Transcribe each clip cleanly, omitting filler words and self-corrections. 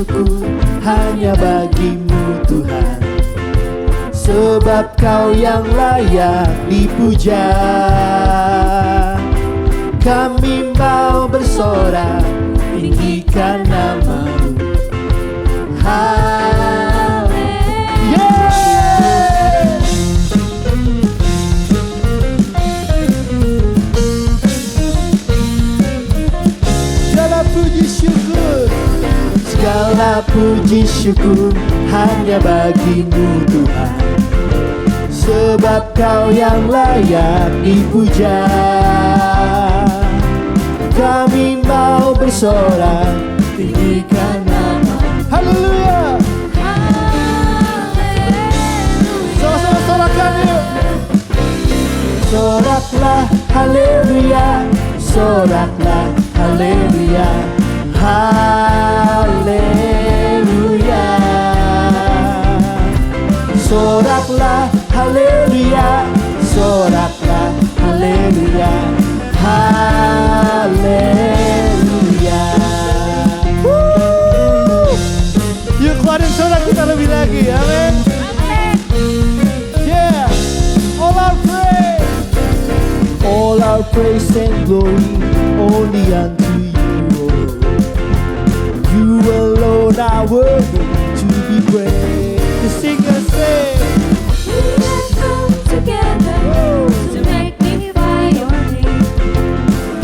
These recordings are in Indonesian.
syukur hanya bagimu Tuhan, sebab Kau yang layak dipuja. Kami mau bersorak, tinggikan nama-Mu. Segala puji syukur hanya bagimu Tuhan, sebab Kau yang layak dipuja. Kami mau bersorak, tinggikan nama. Haleluya. Sama-sama sorakan yuk. Soraklah haleluya, soraklah haleluya. Haleluya. Soraklah haleluya, soraklah haleluya. Haleluya. Yuk keluarin sorak kita lebih lagi. Amin. Yeah. All our praise and glory only unto you. You alone are worthy to be praised. The singers say, we have come together to magnify your name.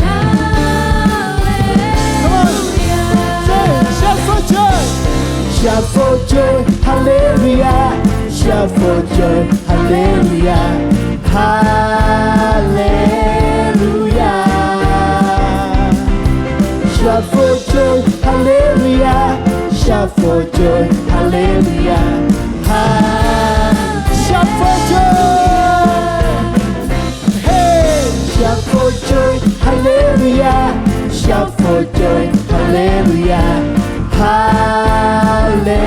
Hallelujah. Come on, say, shout for joy. Shout for joy, hallelujah. Shout for joy, hallelujah. Hallelujah. Shout for joy, hallelujah. Shout for joy, hallelujah. Shout for joy. Hey, shout for joy, hallelujah. Shout for joy, hallelujah. Hallelujah.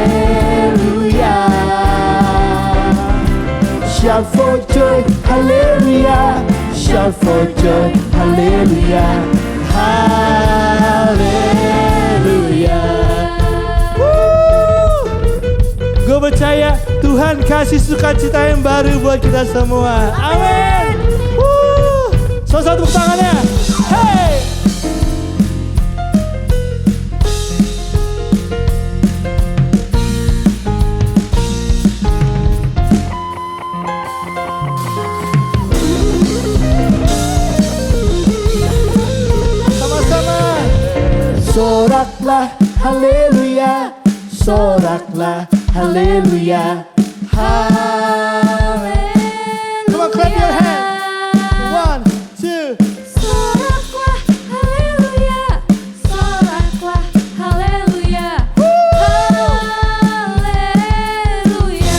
Shout for joy, hallelujah. Shout for joy, hallelujah. Haleluya. Gue percaya Tuhan kasih sukacita yang baru buat kita semua. Amin. Satu tepuk tangannya. Hey. Soraklah haleluya, soraklah haleluya. Hallelujah. Come on, clap your hand. 1, 2. Soraklah haleluya, soraklah haleluya. Haleluya.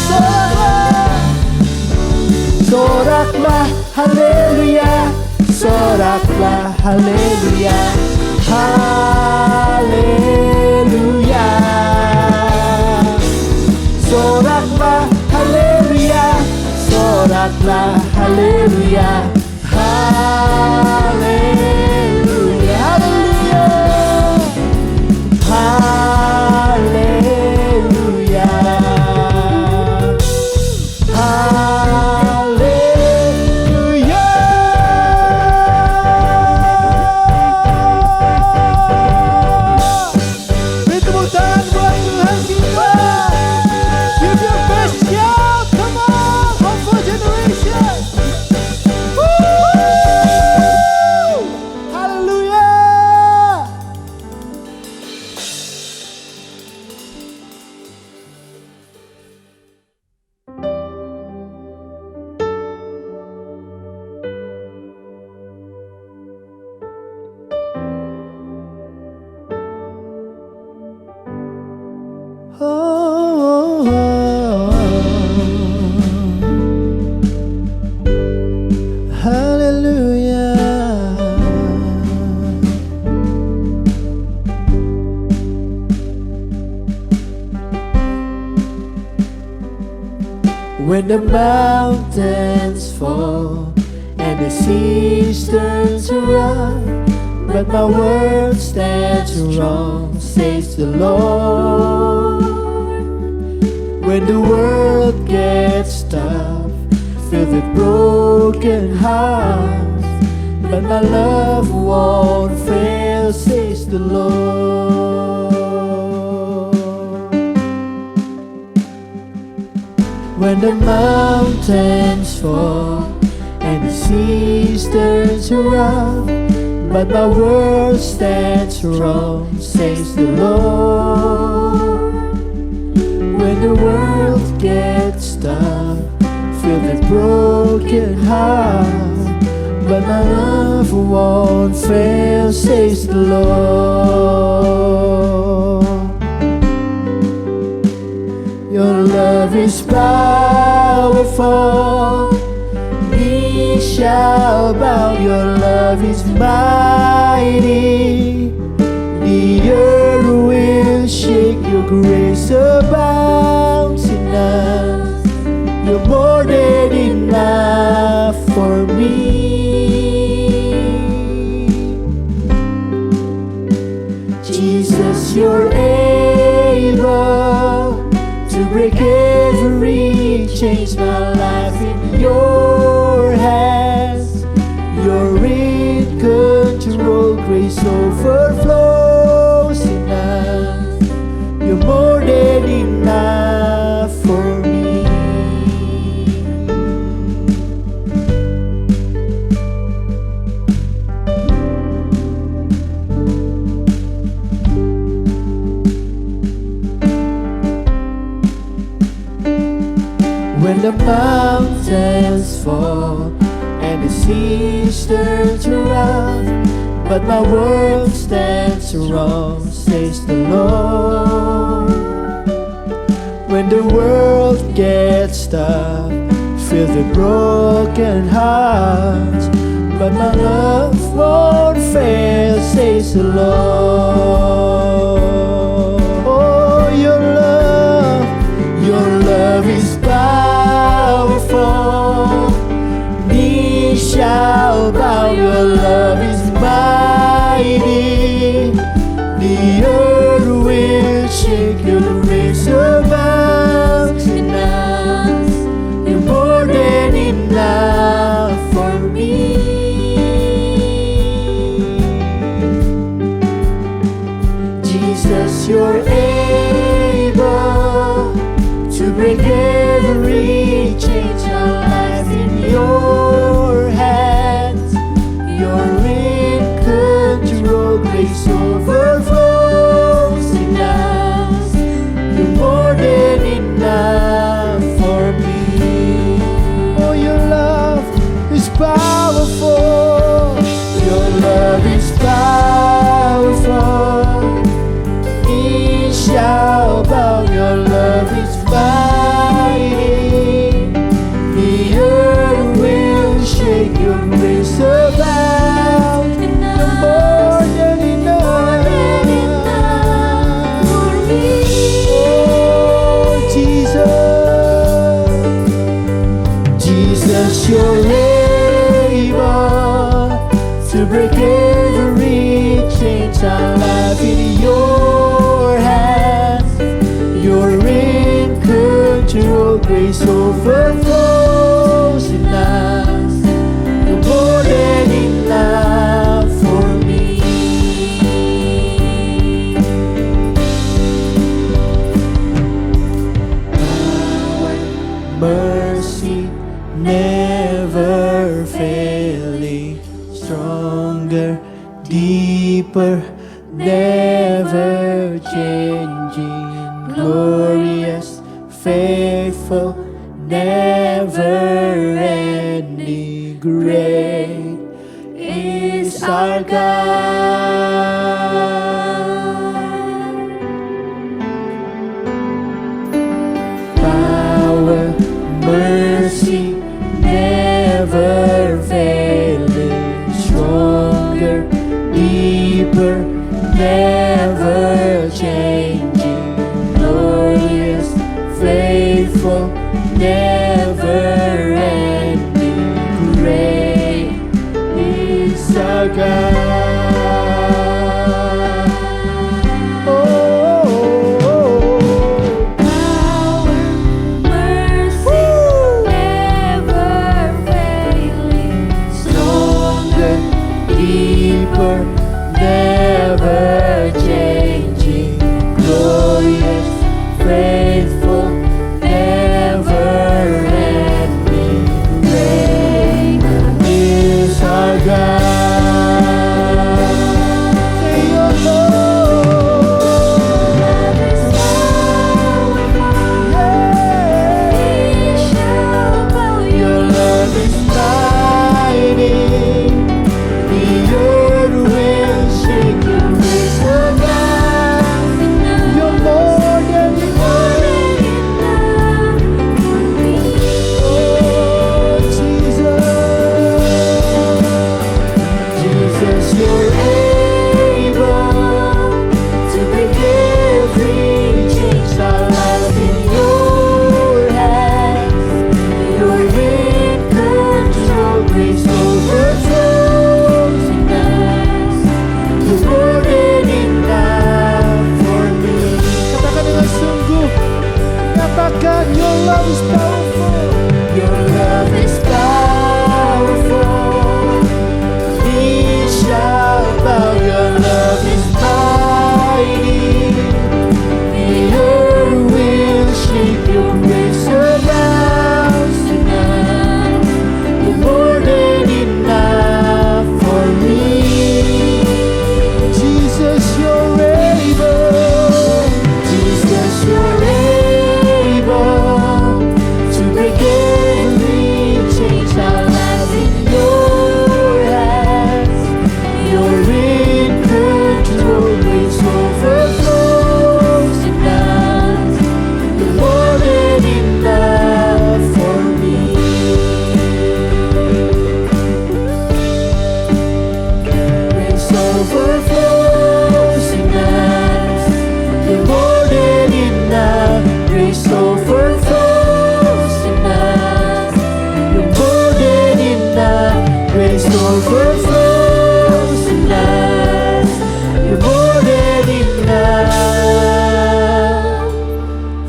Soraklah haleluya, soraklah haleluya. Haleluya. Soraklah haleluya, soraklah haleluya. Haleluya. Haleluya. Haleluya. Beri tepuk tangan buat Tuhan kita. Give your best shout. Come on, Hope for Generation. Haleluya. When the mountains fall and the seas turn to rock, but my word stands strong, says the Lord. When the world gets tough, filled with broken hearts, but my love won't fail, says the Lord. When the mountains fall and the seas turn to rough, but my word stands strong, says the Lord. When the world gets tough, filled with broken hearts, but my love won't fail, says the Lord. Your love is powerful, knee shall bow. Your love is mighty, the earth will shake. Your grace abounds in us, you're more than enough for me. Jesus, you're able to break every chain. My life in your hands, you're in control. Grace overflows in us, you're more than enough for me. When the mountains fall and the seas turn to rough, but my world stands strong, says the Lord. When the world gets tough, filled with broken hearts, but my love won't fail, says the Lord. Oh, your love is powerful, knee shall bow. Your love is mighty, the earth will shake. Your grace abounds in us, you're more than enough for me. Jesus, you're able to break every chain. Our life in your hands, you're in control. Grace overflows in us, you're more than enough for me. Oh, your love is powerful, your love is powerful, knee shall bow. Your love is mighty, the earth will shake. Your grace abounds, you're more than enough for me. Oh, Jesus, you're able to break every chain. Our life in your hands, you're in control. Grace overflows in us, you're more than enough for me. Power, mercy, never failing, stronger, deeper, never changing, glorious, faithful, never ending. Great is our God. Power, mercy, never failing, stronger, deeper, never changing, glorious, faithful, never ending. Great is our God.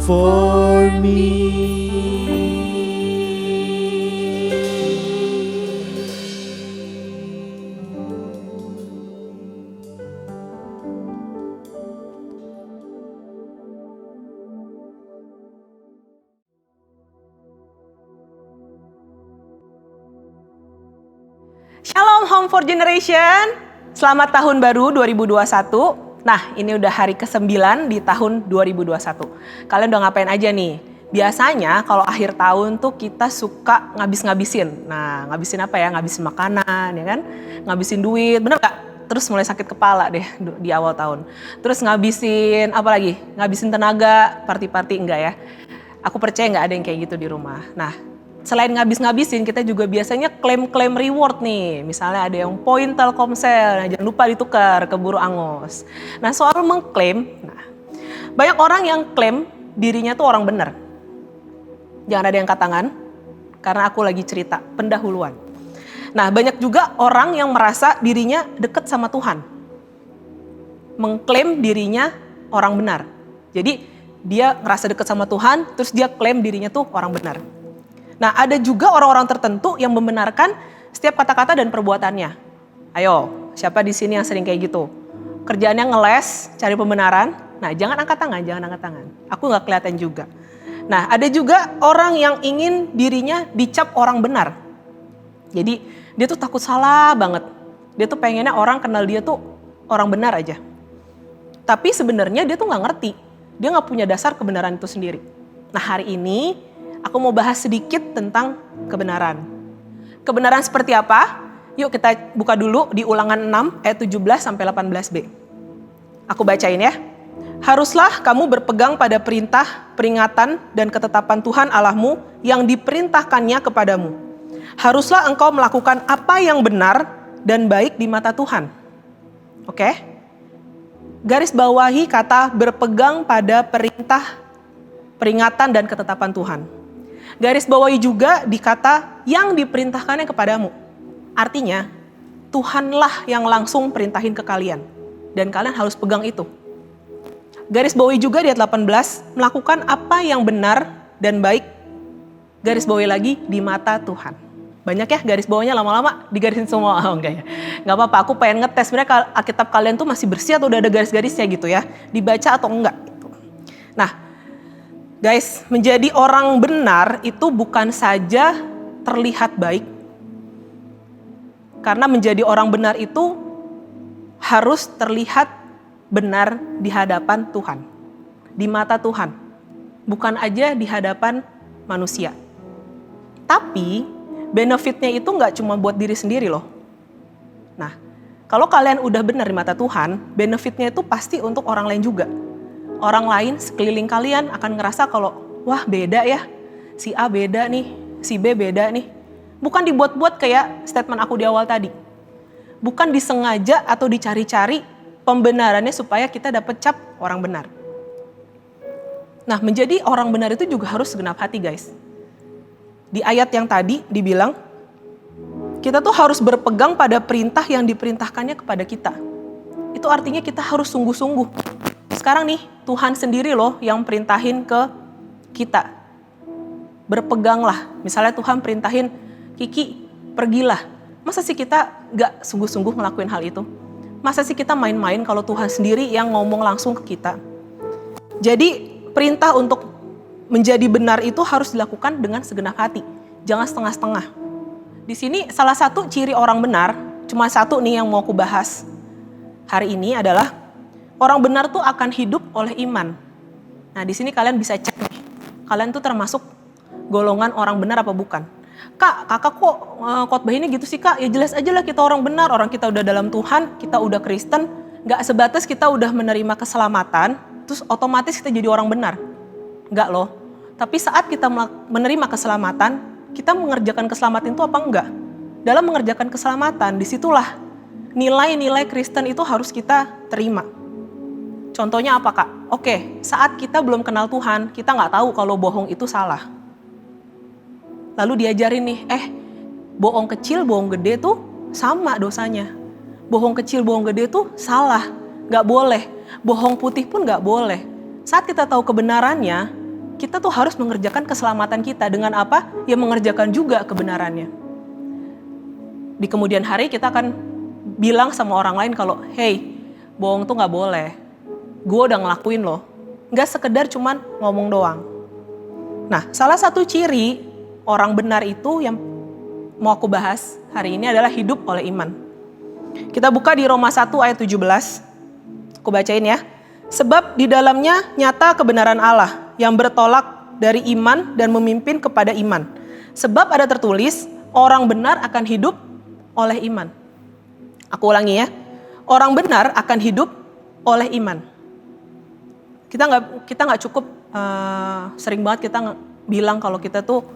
for me. Shalom Home for Generation, selamat tahun baru 2021. Nah, ini udah hari ke-9 di tahun 2021. Kalian udah ngapain aja nih? Biasanya kalau akhir tahun tuh kita suka ngabis-ngabisin. Nah, ngabisin apa ya? Ngabisin makanan, ya kan? Ngabisin duit, bener gak? Terus mulai sakit kepala deh di awal tahun. Terus ngabisin apa lagi? Ngabisin tenaga, party-party enggak ya? Aku percaya nggak ada yang kayak gitu di rumah. Nah, selain ngabis-ngabisin, kita juga biasanya klaim-klaim reward nih. Misalnya ada yang poin Telkomsel, nah jangan lupa ditukar ke Buru Angus. Nah, soal mengklaim, banyak orang yang klaim dirinya tuh orang benar. Jangan ada yang angkat tangan, karena aku lagi cerita pendahuluan. Nah, banyak juga orang yang merasa dirinya dekat sama Tuhan. Mengklaim dirinya orang benar. Jadi, dia ngerasa dekat sama Tuhan, terus dia klaim dirinya tuh orang benar. Nah, ada juga orang-orang tertentu yang membenarkan setiap kata-kata dan perbuatannya. Ayo, siapa di sini yang sering kayak gitu? Kerjaannya ngeles, cari pembenaran. Nah, jangan angkat tangan. Aku nggak kelihatan juga. Nah, ada juga orang yang ingin dirinya dicap orang benar. Jadi, dia tuh takut salah banget. Dia tuh pengennya orang kenal dia tuh orang benar aja. Tapi sebenarnya dia tuh nggak ngerti. Dia nggak punya dasar kebenaran itu sendiri. Nah, hari ini aku mau bahas sedikit tentang kebenaran. Kebenaran seperti apa? Yuk kita buka dulu di Ulangan 6 ayat 17 sampai 18b. Aku bacain ya. Haruslah kamu berpegang pada perintah, peringatan, dan ketetapan Tuhan Allahmu yang diperintahkannya kepadamu. Haruslah engkau melakukan apa yang benar dan baik di mata Tuhan. Oke? Garis bawahi kata berpegang pada perintah, peringatan, dan ketetapan Tuhan. Garis bawahi juga dikata yang diperintahkannya kepadamu. Artinya, Tuhanlah yang langsung perintahin ke kalian. Dan kalian harus pegang itu. Garis bawahi juga di ayat 18, melakukan apa yang benar dan baik. Garis bawahi lagi di mata Tuhan. Banyak ya garis bawahnya, lama-lama digarisin semua. Oh enggak ya, enggak apa-apa, aku pengen ngetes sebenarnya Alkitab kalian tuh masih bersih atau udah ada garis-garisnya gitu ya. Dibaca atau enggak gitu. Nah, guys, menjadi orang benar itu bukan saja terlihat baik. Karena menjadi orang benar itu harus terlihat benar di hadapan Tuhan. Di mata Tuhan. Bukan aja di hadapan manusia. Tapi benefitnya itu nggak cuma buat diri sendiri loh. Nah, kalau kalian udah benar di mata Tuhan, benefitnya itu pasti untuk orang lain juga. Orang lain sekeliling kalian akan ngerasa kalau, wah beda ya, si A beda nih, si B beda nih. Bukan dibuat-buat kayak statement aku di awal tadi. Bukan disengaja atau dicari-cari pembenarannya supaya kita dapat cap orang benar. Nah, menjadi orang benar itu juga harus segenap hati guys. Di ayat yang tadi dibilang, kita tuh harus berpegang pada perintah yang diperintahkannya kepada kita. Itu artinya kita harus sungguh-sungguh. Sekarang nih, Tuhan sendiri loh yang perintahin ke kita. Berpeganglah. Misalnya Tuhan perintahin, Kiki, pergilah. Masa sih kita gak sungguh-sungguh ngelakuin hal itu? Masa sih kita main-main kalau Tuhan sendiri yang ngomong langsung ke kita? Jadi, perintah untuk menjadi benar itu harus dilakukan dengan segenap hati. Jangan setengah-setengah. Di sini salah satu ciri orang benar, cuma satu nih yang mau aku bahas hari ini adalah orang benar tuh akan hidup oleh iman. Nah, di sini kalian bisa cek nih. Kalian tuh termasuk golongan orang benar apa bukan? Kak, kakak kok khotbah ini gitu sih kak? Ya jelas aja lah kita orang benar. Orang kita udah dalam Tuhan, kita udah Kristen. Gak sebatas kita udah menerima keselamatan, terus otomatis kita jadi orang benar. Enggak loh. Tapi saat kita menerima keselamatan, kita mengerjakan keselamatan itu apa enggak? Dalam mengerjakan keselamatan, disitulah nilai-nilai Kristen itu harus kita terima. Contohnya apa kak? Oke, saat kita belum kenal Tuhan, kita nggak tahu kalau bohong itu salah. Lalu diajarin nih, bohong kecil, bohong gede tuh sama dosanya. Bohong kecil, bohong gede tuh salah, nggak boleh. Bohong putih pun nggak boleh. Saat kita tahu kebenarannya, kita tuh harus mengerjakan keselamatan kita dengan apa? Ya mengerjakan juga kebenarannya. Di kemudian hari kita akan bilang sama orang lain kalau, hey, bohong tuh gak boleh. Gue udah ngelakuin loh. Gak sekedar cuman ngomong doang. Nah, salah satu ciri orang benar itu yang mau aku bahas hari ini adalah hidup oleh iman. Kita buka di Roma 1 ayat 17. Aku bacain ya. Sebab di dalamnya nyata kebenaran Allah yang bertolak dari iman dan memimpin kepada iman. Sebab ada tertulis, orang benar akan hidup oleh iman. Aku ulangi ya. Orang benar akan hidup oleh iman. Kita nggak cukup sering banget kita bilang kalau kita tuh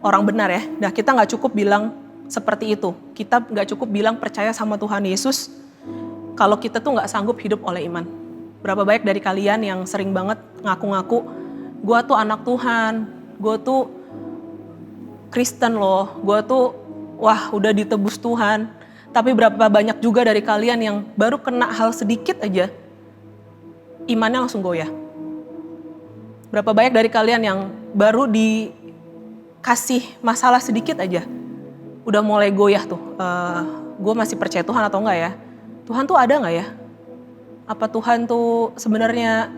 orang benar ya. Nah, kita nggak cukup bilang seperti itu. Kita nggak cukup bilang percaya sama Tuhan Yesus kalau kita tuh nggak sanggup hidup oleh iman. Berapa banyak dari kalian yang sering banget ngaku-ngaku, gue tuh anak Tuhan, gue tuh Kristen loh, gue tuh wah udah ditebus Tuhan. Tapi berapa banyak juga dari kalian yang baru kena hal sedikit aja, imannya langsung goyah. Berapa banyak dari kalian yang baru dikasih masalah sedikit aja, udah mulai goyah tuh. Gue masih percaya Tuhan atau enggak ya? Tuhan tuh ada enggak ya? Apa Tuhan tuh sebenarnya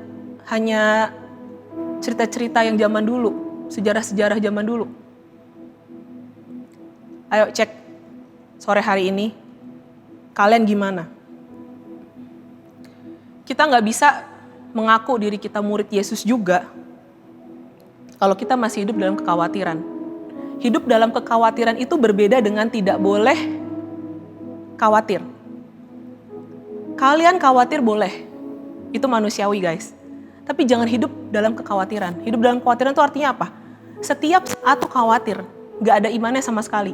hanya cerita-cerita yang zaman dulu, sejarah-sejarah zaman dulu? Ayo cek sore hari ini, kalian gimana? Kita nggak bisa mengaku diri kita murid Yesus juga kalau kita masih hidup dalam kekhawatiran. Hidup dalam kekhawatiran itu berbeda dengan tidak boleh khawatir. Kalian khawatir boleh, itu manusiawi guys. Tapi jangan hidup dalam kekhawatiran. Hidup dalam kekhawatiran itu artinya apa? Setiap saat tuh khawatir, gak ada imannya sama sekali.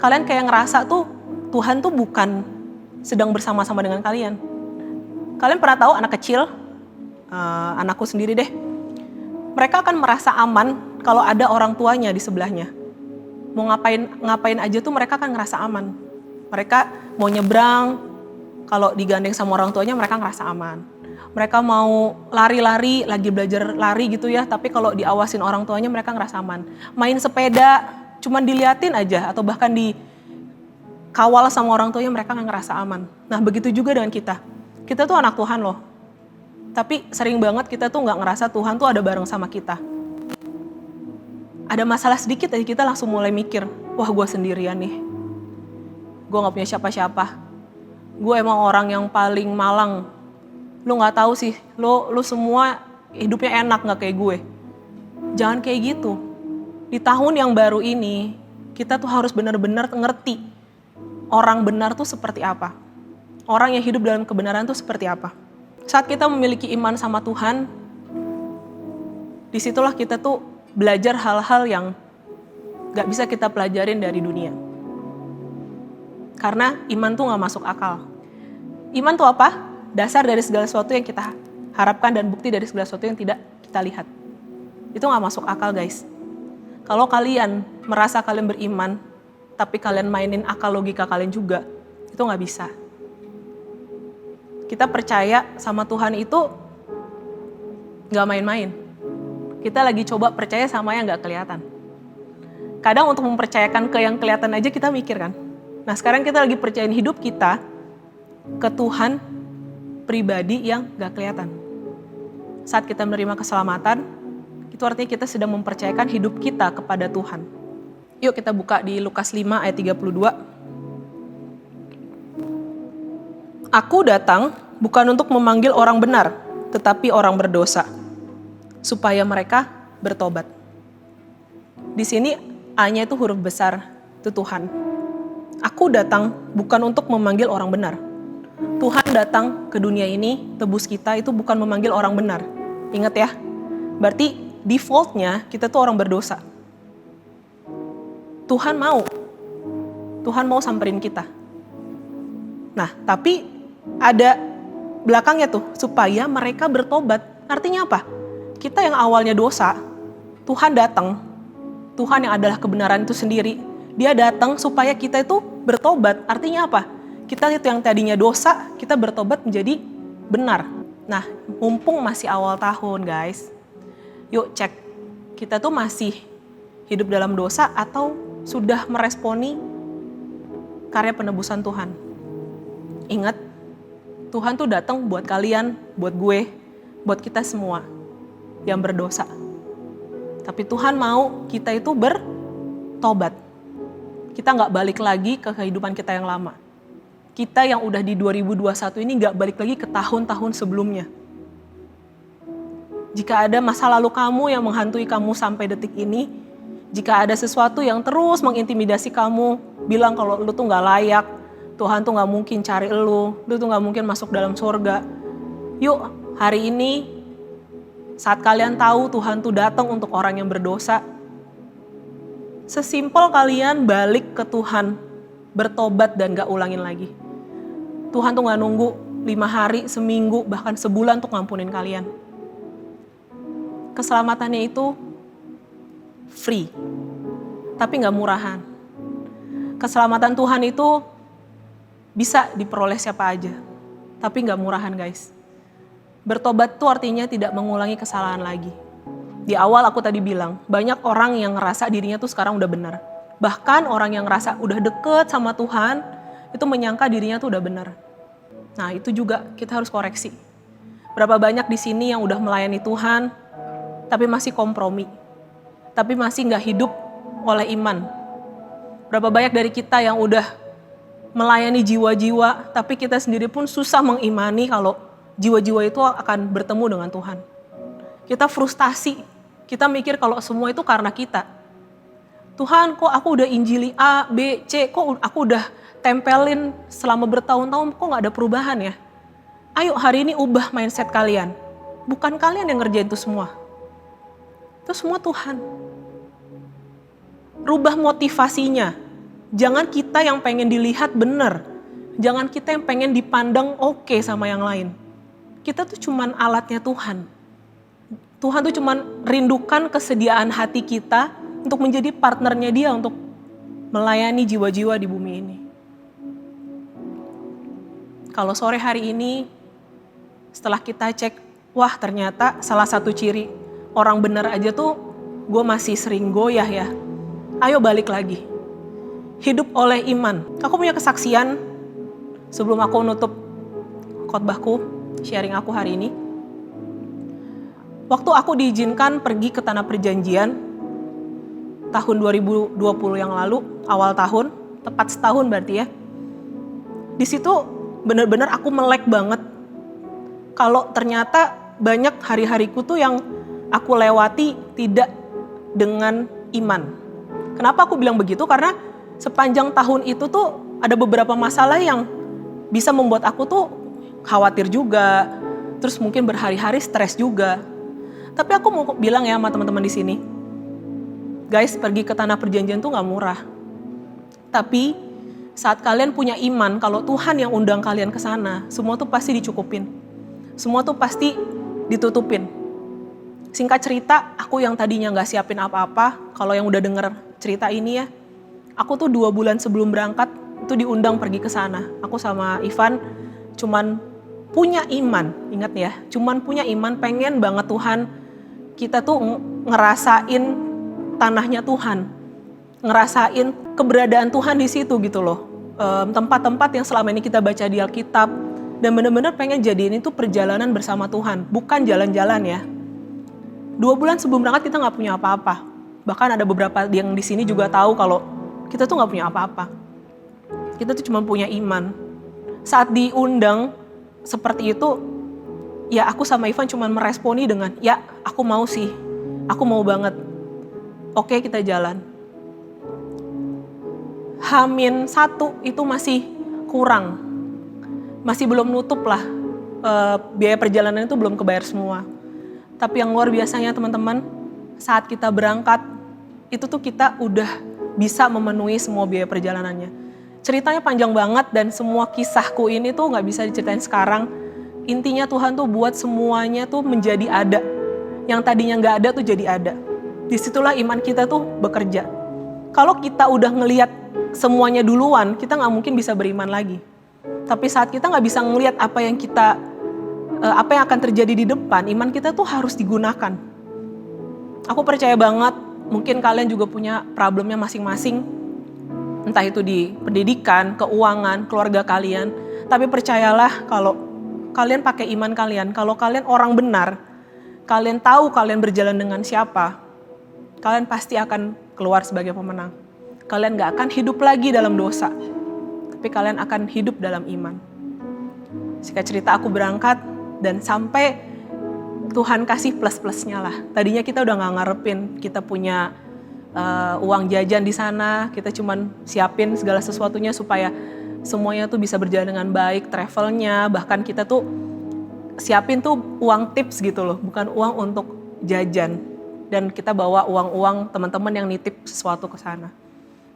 Kalian kayak ngerasa tuh Tuhan tuh bukan sedang bersama-sama dengan kalian. Kalian pernah tahu anak kecil, anakku sendiri deh, mereka akan merasa aman kalau ada orang tuanya di sebelahnya. Mau ngapain aja tuh mereka akan ngerasa aman. Mereka mau nyebrang, kalau digandeng sama orang tuanya mereka ngerasa aman. Mereka mau lari-lari, lagi belajar lari gitu ya, tapi kalau diawasin orang tuanya mereka ngerasa aman. Main sepeda, cuman diliatin aja atau bahkan dikawal sama orang tuanya mereka nggak ngerasa aman. Nah begitu juga dengan kita. Kita tuh anak Tuhan loh. Tapi sering banget kita tuh nggak ngerasa Tuhan tuh ada bareng sama kita. Ada masalah sedikit aja kita langsung mulai mikir, wah gue sendirian nih. Gue nggak punya siapa-siapa. Gue emang orang yang paling malang. Lu nggak tahu sih, lu semua hidupnya enak nggak kayak gue. Jangan kayak gitu. Di tahun yang baru ini, kita tuh harus benar-benar ngerti orang benar tuh seperti apa. Orang yang hidup dalam kebenaran tuh seperti apa. Saat kita memiliki iman sama Tuhan, disitulah kita tuh belajar hal-hal yang gak bisa kita pelajarin dari dunia. Karena iman tuh gak masuk akal. Iman tuh apa? Dasar dari segala sesuatu yang kita harapkan dan bukti dari segala sesuatu yang tidak kita lihat. Itu gak masuk akal guys. Kalau kalian merasa kalian beriman, tapi kalian mainin akal logika kalian juga, itu gak bisa. Kita percaya sama Tuhan itu gak main-main. Kita lagi coba percaya sama yang gak kelihatan. Kadang untuk mempercayakan ke yang kelihatan aja kita mikir kan. Nah sekarang kita lagi percayain hidup kita ke Tuhan pribadi yang gak kelihatan. Saat kita menerima keselamatan, itu artinya kita sedang mempercayakan hidup kita kepada Tuhan. Yuk kita buka di Lukas 5 ayat 32. Aku datang bukan untuk memanggil orang benar, tetapi orang berdosa, supaya mereka bertobat. Di sini A-nya itu huruf besar, itu Tuhan. Aku datang bukan untuk memanggil orang benar. Tuhan datang ke dunia ini, tebus kita itu bukan memanggil orang benar. Ingat ya, berarti defaultnya kita tuh orang berdosa. Tuhan mau samperin kita. Nah, tapi ada belakangnya tuh, supaya mereka bertobat. Artinya apa? Kita yang awalnya dosa, Tuhan datang. Tuhan yang adalah kebenaran itu sendiri. Dia datang supaya kita itu bertobat. Artinya apa? Kita itu yang tadinya dosa, kita bertobat menjadi benar. Nah, mumpung masih awal tahun guys, Yuk cek, kita tuh masih hidup dalam dosa atau sudah meresponi karya penebusan Tuhan. Ingat, Tuhan tuh datang buat kalian, buat gue, buat kita semua yang berdosa. Tapi Tuhan mau kita itu bertobat. Kita nggak balik lagi ke kehidupan kita yang lama. Kita yang udah di 2021 ini nggak balik lagi ke tahun-tahun sebelumnya. Jika ada masa lalu kamu yang menghantui kamu sampai detik ini, jika ada sesuatu yang terus mengintimidasi kamu, bilang kalau lu tuh nggak layak, Tuhan tuh nggak mungkin cari lu tuh nggak mungkin masuk dalam surga. Yuk, hari ini saat kalian tahu Tuhan tuh datang untuk orang yang berdosa, sesimpel kalian balik ke Tuhan, bertobat dan gak ulangin lagi. Tuhan tuh gak nunggu 5 hari, seminggu, bahkan sebulan untuk ngampunin kalian. Keselamatannya itu free, tapi gak murahan. Keselamatan Tuhan itu bisa diperoleh siapa aja, tapi gak murahan guys. Bertobat tuh artinya tidak mengulangi kesalahan lagi. Di awal aku tadi bilang, banyak orang yang ngerasa dirinya tuh sekarang udah benar. Bahkan orang yang ngerasa udah deket sama Tuhan, itu menyangka dirinya tuh udah benar. Nah itu juga kita harus koreksi. Berapa banyak di sini yang udah melayani Tuhan, tapi masih kompromi. Tapi masih gak hidup oleh iman. Berapa banyak dari kita yang udah melayani jiwa-jiwa, tapi kita sendiri pun susah mengimani kalau jiwa-jiwa itu akan bertemu dengan Tuhan. Kita frustasi, kita mikir kalau semua itu karena kita. Tuhan kok aku udah injili A, B, C, kok aku udah tempelin selama bertahun-tahun, kok gak ada perubahan ya? Ayo hari ini ubah mindset kalian. Bukan kalian yang ngerjain itu semua. Itu semua Tuhan. Rubah motivasinya. Jangan kita yang pengen dilihat benar. Jangan kita yang pengen dipandang oke sama yang lain. Kita tuh cuman alatnya Tuhan. Tuhan tuh cuman rindukan kesediaan hati kita untuk menjadi partnernya dia untuk melayani jiwa-jiwa di bumi ini. Kalau sore hari ini, setelah kita cek, wah ternyata salah satu ciri orang benar aja tuh gue masih sering goyah ya. Ayo balik lagi. Hidup oleh iman. Aku punya kesaksian sebelum aku nutup khotbahku, sharing aku hari ini. Waktu aku diizinkan pergi ke Tanah Perjanjian, tahun 2020 yang lalu, awal tahun, tepat setahun berarti ya. Di situ benar-benar aku melek banget. Kalau ternyata banyak hari-hariku tuh yang aku lewati tidak dengan iman. Kenapa aku bilang begitu? Karena sepanjang tahun itu tuh ada beberapa masalah yang bisa membuat aku tuh khawatir juga, terus mungkin berhari-hari stres juga. Tapi aku mau bilang ya sama teman-teman di sini, guys, pergi ke Tanah Perjanjian tuh gak murah. Tapi saat kalian punya iman, kalau Tuhan yang undang kalian ke sana, semua tuh pasti dicukupin. Semua tuh pasti ditutupin. Singkat cerita, aku yang tadinya gak siapin apa-apa, kalau yang udah denger cerita ini ya, aku tuh 2 bulan sebelum berangkat, itu diundang pergi ke sana. Aku sama Ivan cuman punya iman, ingat ya, cuman punya iman, pengen banget Tuhan, kita tuh ngerasain tanahnya Tuhan, ngerasain keberadaan Tuhan di situ gitu loh. Tempat-tempat yang selama ini kita baca di Alkitab, dan benar-benar pengen jadiin itu perjalanan bersama Tuhan, bukan jalan-jalan ya. 2 bulan sebelum berangkat kita nggak punya apa-apa. Bahkan ada beberapa yang di sini juga tahu kalau kita tuh nggak punya apa-apa. Kita tuh cuma punya iman. Saat diundang seperti itu, ya aku sama Ivan cuma meresponi dengan, ya aku mau sih, aku mau banget. Oke, kita jalan. H-1 itu masih kurang, masih belum nutup lah, biaya perjalanan itu belum kebayar semua. Tapi yang luar biasanya teman-teman, saat kita berangkat, itu tuh kita udah bisa memenuhi semua biaya perjalanannya. Ceritanya panjang banget dan semua kisahku ini tuh gak bisa diceritain sekarang. Intinya Tuhan tuh buat semuanya tuh menjadi ada. Yang tadinya gak ada tuh jadi ada. Disitulah iman kita tuh bekerja. Kalau kita udah ngelihat semuanya duluan, kita gak mungkin bisa beriman lagi. Tapi saat kita gak bisa ngelihat apa yang akan terjadi di depan, iman kita tuh harus digunakan. Aku percaya banget, mungkin kalian juga punya problemnya masing-masing. Entah itu di pendidikan, keuangan, keluarga kalian. Tapi percayalah kalau kalian pakai iman kalian, kalau kalian orang benar, kalian tahu kalian berjalan dengan siapa, kalian pasti akan keluar sebagai pemenang. Kalian gak akan hidup lagi dalam dosa, tapi kalian akan hidup dalam iman. Singkat cerita, aku berangkat dan sampai Tuhan kasih plus-plusnya lah. Tadinya kita udah gak ngarepin kita punya uang jajan di sana, kita cuman siapin segala sesuatunya supaya semuanya tuh bisa berjalan dengan baik, travelnya, bahkan kita tuh siapin tuh uang tips gitu loh, bukan uang untuk jajan. Dan kita bawa uang-uang teman-teman yang nitip sesuatu ke sana.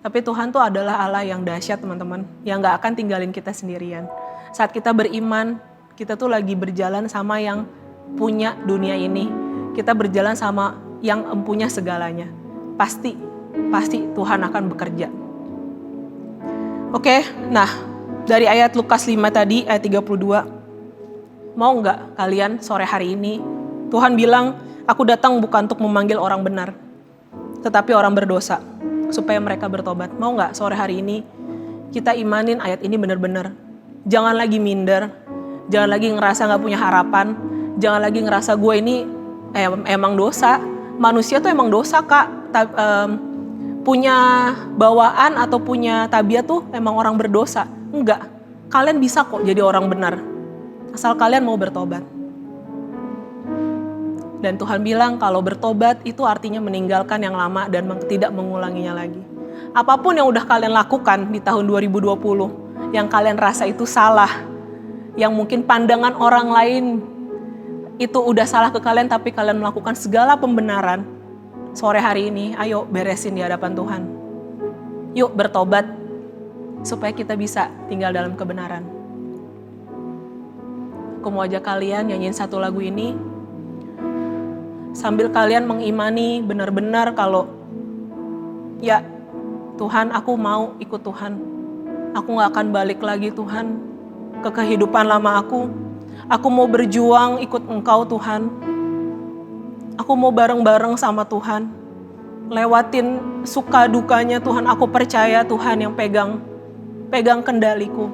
Tapi Tuhan tuh adalah Allah yang dahsyat teman-teman, yang gak akan tinggalin kita sendirian. Saat kita beriman, kita tuh lagi berjalan sama yang punya dunia ini. Kita berjalan sama yang empunya segalanya. Pasti Tuhan akan bekerja. Oke, nah dari ayat Lukas 5 tadi, ayat 32. Mau nggak kalian sore hari ini, Tuhan bilang, aku datang bukan untuk memanggil orang benar, tetapi orang berdosa, supaya mereka bertobat. Mau nggak sore hari ini, kita imanin ayat ini benar-benar. Jangan lagi minder, jangan lagi ngerasa nggak punya harapan, jangan lagi ngerasa gue ini emang dosa. Manusia tuh emang dosa kak, punya bawaan atau punya tabiat tuh emang orang berdosa. Enggak, kalian bisa kok jadi orang benar, asal kalian mau bertobat. Dan Tuhan bilang kalau bertobat itu artinya meninggalkan yang lama dan tidak mengulanginya lagi. Apapun yang udah kalian lakukan di tahun 2020, yang kalian rasa itu salah, yang mungkin pandangan orang lain itu udah salah ke kalian, tapi kalian melakukan segala pembenaran, sore hari ini ayo beresin di hadapan Tuhan. Yuk bertobat supaya kita bisa tinggal dalam kebenaran. Aku mau ajak kalian nyanyiin satu lagu ini sambil kalian mengimani benar-benar kalau ya Tuhan, aku mau ikut Tuhan. Aku gak akan balik lagi Tuhan ke kehidupan lama aku. Aku mau berjuang ikut Engkau Tuhan. Aku mau bareng-bareng sama Tuhan. Lewatin suka dukanya Tuhan. Aku percaya Tuhan yang pegang kendaliku.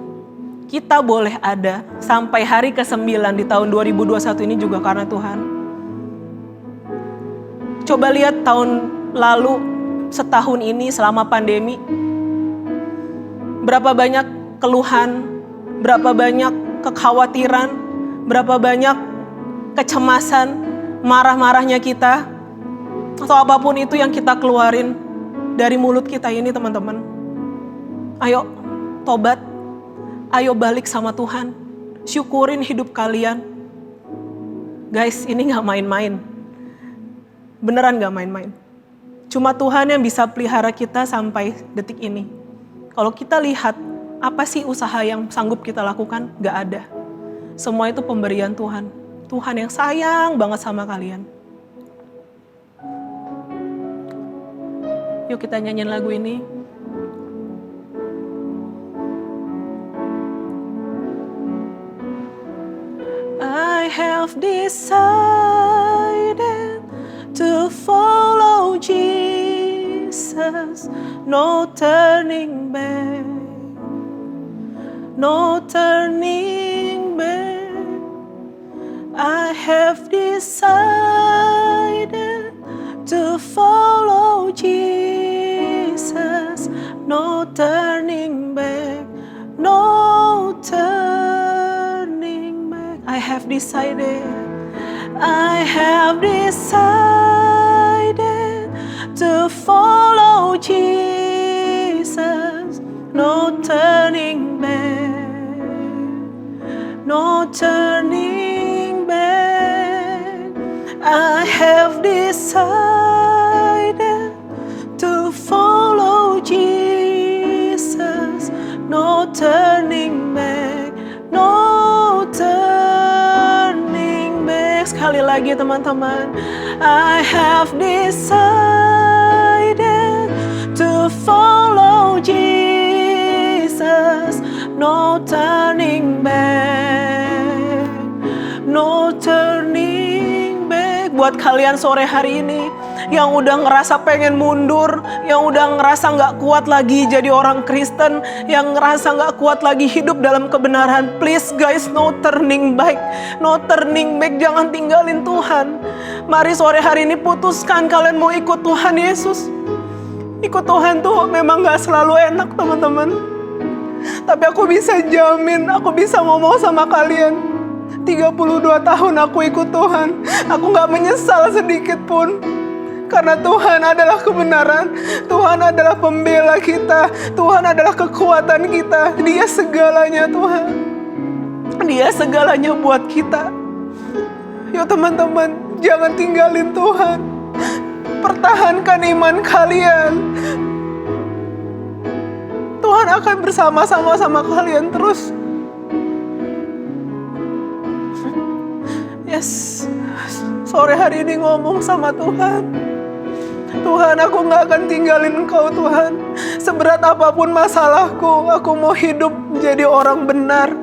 Kita boleh ada sampai hari ke-9 di tahun 2021 ini juga karena Tuhan. Coba lihat tahun lalu, setahun ini selama pandemi. Berapa banyak keluhan, berapa banyak kekhawatiran, berapa banyak kecemasan, marah-marahnya kita, atau apapun itu yang kita keluarin dari mulut kita ini teman-teman. Ayo tobat, ayo balik sama Tuhan, syukurin hidup kalian. Guys, ini gak main-main, beneran gak main-main. Cuma Tuhan yang bisa pelihara kita sampai detik ini. Kalau kita lihat, apa sih usaha yang sanggup kita lakukan? Gak ada. Semua itu pemberian Tuhan. Tuhan yang sayang banget sama kalian. Yuk kita nyanyiin lagu ini. I have decided to follow Jesus. No turning back. No turning back. I have decided to follow Jesus. No turning back. No turning back. I have decided. I have decided to follow Jesus. No turning back. No turning back. I have decided to follow Jesus. No turning back. No turning back. Sekali lagi teman-teman. I have decided to follow Jesus. No turning back. No turning back. buat kalian sore hari ini yang udah ngerasa pengen mundur, yang udah ngerasa gak kuat lagi jadi orang Kristen, yang ngerasa gak kuat lagi hidup dalam kebenaran. Please guys, no turning back. No turning back, jangan tinggalin Tuhan. Mari sore hari ini putuskan kalian mau ikut Tuhan Yesus. Ikut Tuhan tuh memang gak selalu enak teman-teman. Tapi aku bisa jamin, aku bisa ngomong sama kalian. 32 tahun aku ikut Tuhan. Aku gak menyesal sedikit pun. Karena Tuhan adalah kebenaran. Tuhan adalah pembela kita. Tuhan adalah kekuatan kita. Dia segalanya Tuhan. Dia segalanya buat kita. Yuk teman-teman, jangan tinggalin Tuhan. Pertahankan iman kalian. Tuhan akan bersama-sama sama kalian terus. Yes, sore hari ini ngomong sama Tuhan. Tuhan, aku gak akan tinggalin Engkau Tuhan. Seberat apapun masalahku, aku mau hidup menjadi orang benar.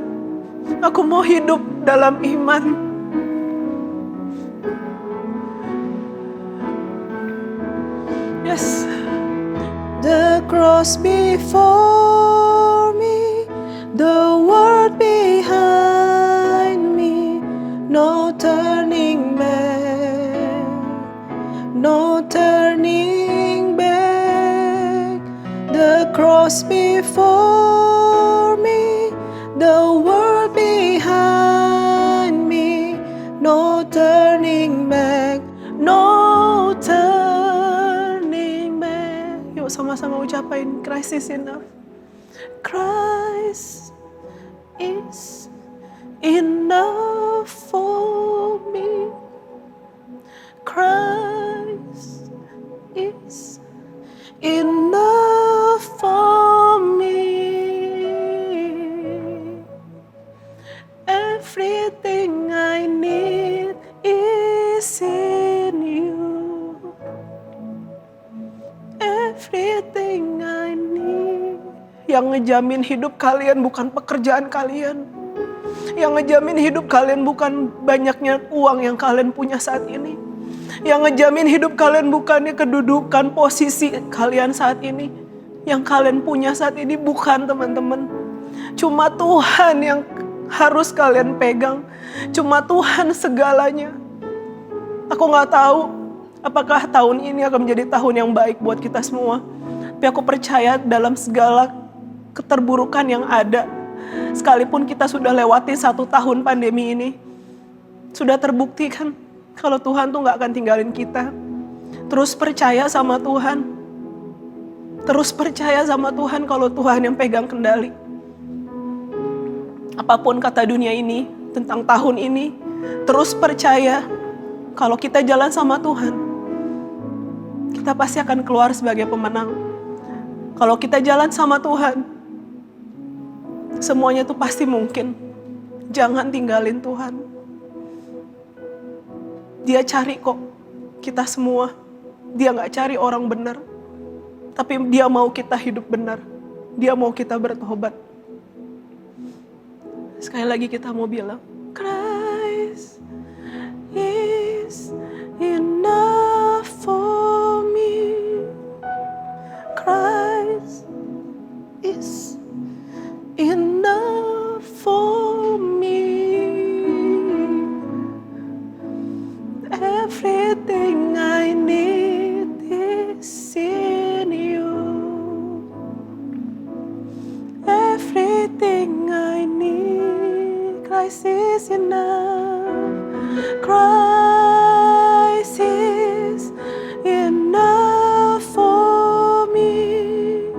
Aku mau hidup dalam iman. Yes. The cross before me, the world behind me, no turning back, no turning back. The cross before me, the world behind me, no turning back, no turning back. Yuk sama-sama ucapin, Christ is enough. Christ is enough for me. Christ is enough for me. Everything I need is in you. Everything I need. Yang ngejamin hidup kalian bukan pekerjaan kalian. Yang ngejamin hidup kalian bukan banyaknya uang yang kalian punya saat ini. Yang ngejamin hidup kalian bukannya kedudukan posisi kalian saat ini. Yang kalian punya saat ini bukan teman-teman. Cuma Tuhan yang harus kalian pegang. Cuma Tuhan segalanya. Aku gak tahu apakah tahun ini akan menjadi tahun yang baik buat kita semua. Tapi aku percaya dalam segala keterburukan yang ada, sekalipun kita sudah lewati 1 tahun pandemi ini, sudah terbukti kan kalau Tuhan tuh gak akan tinggalin kita. Terus percaya sama Tuhan. Terus percaya sama Tuhan kalau Tuhan yang pegang kendali. Apapun kata dunia ini tentang tahun ini, terus percaya kalau kita jalan sama Tuhan, kita pasti akan keluar sebagai pemenang. Kalau kita jalan sama Tuhan, semuanya tuh pasti mungkin. Jangan tinggalin Tuhan. Dia cari kok kita semua. Dia gak cari orang benar. Tapi dia mau kita hidup benar. Dia mau kita bertobat. Sekali lagi kita mau bilang, Christ is enough for me. Christ is enough for me. Everything I need is in you. Everything I need, Christ is enough. Christ is enough for me.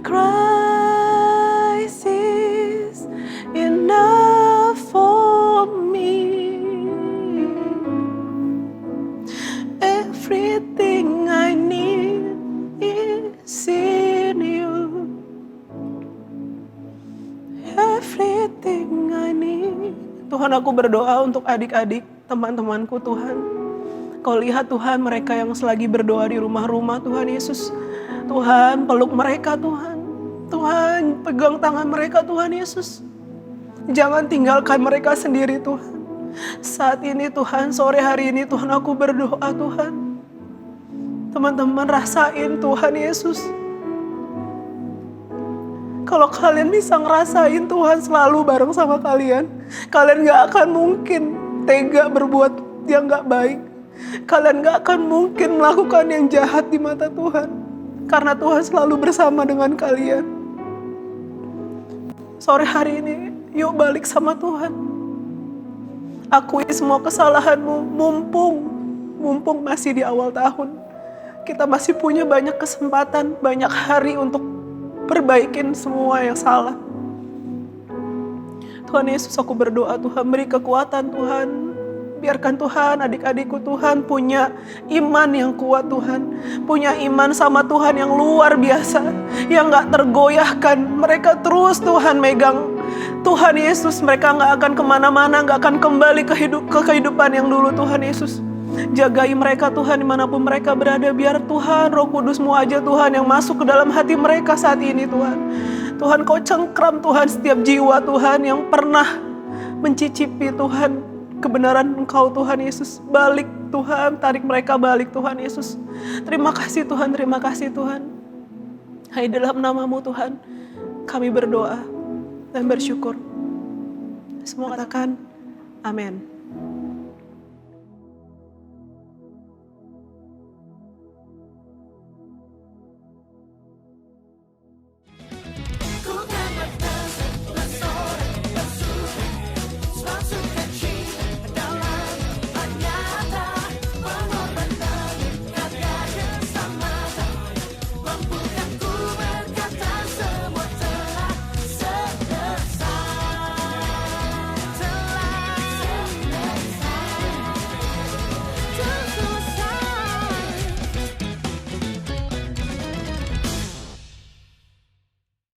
Christ is enough for me. Everything I need is in you. Everything I need. Tuhan, aku berdoa untuk adik-adik, teman-temanku Tuhan. Kau lihat Tuhan mereka yang selagi berdoa di rumah-rumah Tuhan Yesus. Tuhan peluk mereka Tuhan. Tuhan pegang tangan mereka Tuhan Yesus. Jangan tinggalkan mereka sendiri Tuhan. Saat ini Tuhan, sore hari ini Tuhan, aku berdoa Tuhan. Teman-teman rasain Tuhan Yesus. Kalau kalian bisa ngerasain Tuhan selalu bareng sama kalian, kalian gak akan mungkin tega berbuat yang gak baik. Kalian gak akan mungkin melakukan yang jahat di mata Tuhan. Karena Tuhan selalu bersama dengan kalian. Sore hari ini, yuk balik sama Tuhan. Akui semua kesalahanmu, mumpung masih di awal tahun. Kita masih punya banyak kesempatan, banyak hari untuk perbaikin semua yang salah. Tuhan Yesus, aku berdoa Tuhan, beri kekuatan Tuhan. Biarkan Tuhan, adik-adikku Tuhan punya iman yang kuat Tuhan. Punya iman sama Tuhan yang luar biasa, yang gak tergoyahkan. Mereka terus Tuhan megang Tuhan Yesus. Mereka gak akan kemana-mana, gak akan kembali ke kehidupan yang dulu Tuhan Yesus. Jagai mereka Tuhan dimanapun mereka berada. Biar Tuhan Roh Kudus-Mu aja Tuhan yang masuk ke dalam hati mereka saat ini Tuhan. Tuhan Kau cengkram Tuhan setiap jiwa Tuhan yang pernah mencicipi Tuhan kebenaran Engkau Tuhan Yesus. Balik Tuhan, tarik mereka balik Tuhan Yesus. Terima kasih Tuhan, terima kasih Tuhan. Hanya dalam nama-Mu Tuhan kami berdoa dan bersyukur. Semua katakan amin.